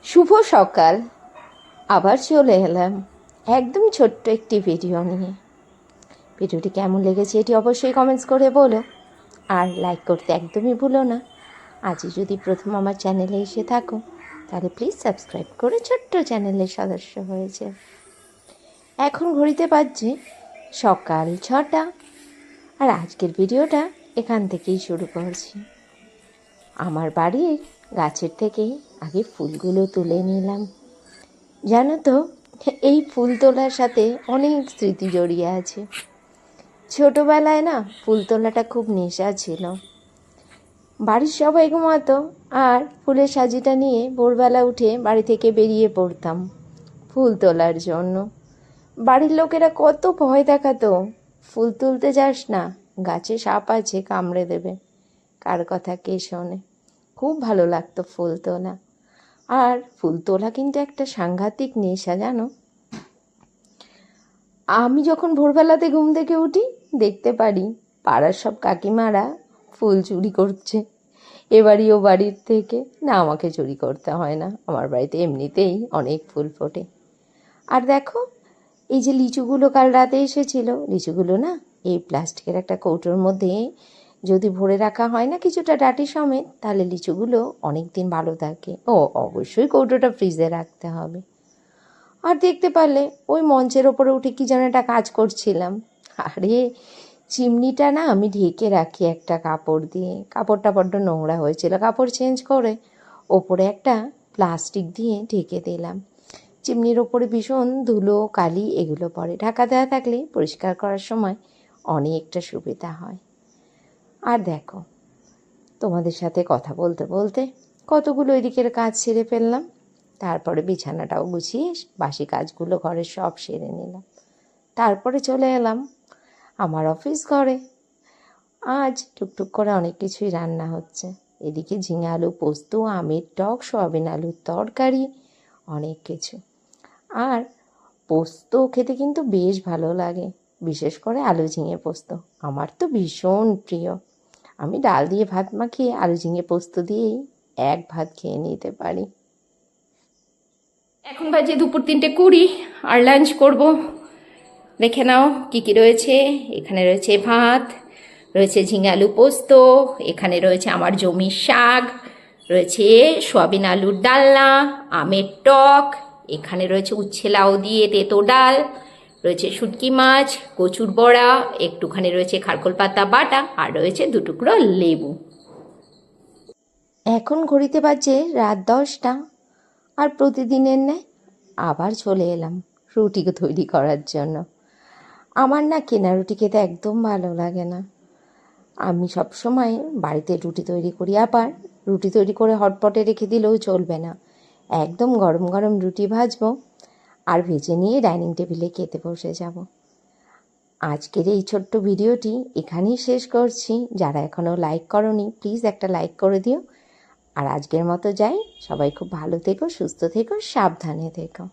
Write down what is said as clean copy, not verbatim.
শুভ সকাল। আবার চলে এলাম একদম ছোট্ট একটি ভিডিও নিয়ে। ভিডিওটি কেমন লেগেছে এটি অবশ্যই কমেন্টস করে বলো, আর লাইক করতে একদমই ভুলো না। আজই যদি প্রথম আমার চ্যানেলে এসে থাকো তাহলে প্লিজ সাবস্ক্রাইব করে ছোট্ট চ্যানেলের সদস্য হয়েছে। এখন ঘড়িতে বাজছে সকাল 6টা, আর আজকের ভিডিওটা এখান থেকেই শুরু করছি। আমার বাড়ির গাছের থেকেই আগে ফুলগুলো তুলে নিলাম। জানো তো, এই ফুল তোলার সাথে অনেক স্মৃতি জড়িয়ে আছে। ছোটোবেলায় না ফুল তোলাটা খুব নেশা ছিল। বাড়ির সবাই ঘুমাতো আর ফুলের সাজিটা নিয়ে ভোরবেলা উঠে বাড়ি থেকে বেরিয়ে পড়তাম ফুল তোলার জন্য। বাড়ির লোকেরা কত ভয় দেখাতো, ফুল তুলতে যাস না, গাছে সাপ আছে কামড়ে দেবে। কার কথা কে শোনে। খুব ভালো লাগতো ফুল তোলা। আর ফুল তোলা কিন্তু একটা সাংঘাতিক নেশা, জানো। আমি যখন ভোরবেলাতে ঘুম থেকে উঠি দেখতে পারি পাড়ার সব কাকিমারা ফুল চুরি করছে, এ বাড়ি ও বাড়ির থেকে। না, আমাকে চুরি করতে হয় না, আমার বাড়িতে এমনিতেই অনেক ফুল ফোটে। আর দেখো, এই যে লিচুগুলো কাল রাতে এসেছিল, লিচুগুলো না এই প্লাস্টিকের একটা কৌটোর মধ্যে যদি ভরে রাখা হয় না কিছুটা ডাঁটি সমেত, তাহলে লিচুগুলো অনেক দিন ভালো থাকে। ও অবশ্যই কৌটোটা ফ্রিজে রাখতে হবে। আর দেখতে পারলে ওই মঞ্চের ওপরে উঠে কি যেন একটা কাজ করছিলাম। আরে চিমনিটা না আমি ঢেকে রাখি একটা কাপড় দিয়ে। কাপড়টা বড্ড নোংরা হয়েছিল, কাপড় চেঞ্জ করে ওপরে একটা প্লাস্টিক দিয়ে ঢেকে দিলাম। চিমনির ওপরে ভীষণ ধুলো কালি এগুলো পড়ে, ঢাকা দেওয়া থাকলে পরিষ্কার করার সময় অনেকটা সুবিধা হয়। আর দেখো, তোমাদের সাথে কথা বলতে বলতে কতগুলো এদিকের কাজ সেরে ফেললাম। তারপরে বিছানাটাও গুছিয়ে বাসি কাজগুলো ঘরের সব সেরে নিলাম। তারপরে চলে এলাম আমার অফিস ঘরে। আজ টুকটুক করে অনেক কিছুই রান্না হচ্ছে। এদিকে ঝিঙে আলু পোস্ত, আমের টক, সয়াবিন আলুর তরকারি, অনেক কিছু। আর পোস্ত খেতে কিন্তু বেশ ভালো লাগে, বিশেষ করে আলু ঝিঙে পোস্ত আমার তো ভীষণ প্রিয়। আমি ডাল দিয়ে ভাত মাখিয়ে আলু ঝিঙে পোস্ত দিয়েই এক ভাত খেয়ে নিতে পারি। এখন বাজে দুপুর 3:20, আর লাঞ্চ করব। দেখে নাও কি কি রয়েছে। এখানে রয়েছে ভাত, রয়েছে ঝিঙে আলু পোস্ত, এখানে রয়েছে আমার জমির শাক, রয়েছে সয়াবিন আলুর ডালনা, আমের টক, এখানে রয়েছে উচ্ছে লাউ দিয়ে তেঁতো ডাল, রয়েছে শুটকি মাছ, কচুর বড়া, একটুখানি রয়েছে খারকোল পাতা বাটা, আর রয়েছে 2 টুকরো লেবু। এখন ঘড়িতে বাজে রাত 10টা, আর প্রতিদিনের ন্যায় আবার চলে এলাম রুটি তৈরি করার জন্য। আমার না কেনা রুটি খেতে একদম ভালো লাগে না। আমি সবসময় বাড়িতে রুটি তৈরি করি। আবার রুটি তৈরি করে হটপটে রেখে দিলেও চলবে না, একদম গরম গরম রুটি ভাজবো আর ভেজে নিয়ে ডাইনিং টেবিলে খেতে বসে যাব। আজকের এই ছোট্ট ভিডিওটি এখানেই শেষ করছি। যারা এখনও লাইক করোনি প্লিজ একটা লাইক করে দিও। আর আজকের মতো যাই, সবাই খুব ভালো থেকো, সুস্থ থেকো, সাবধানে থেকো।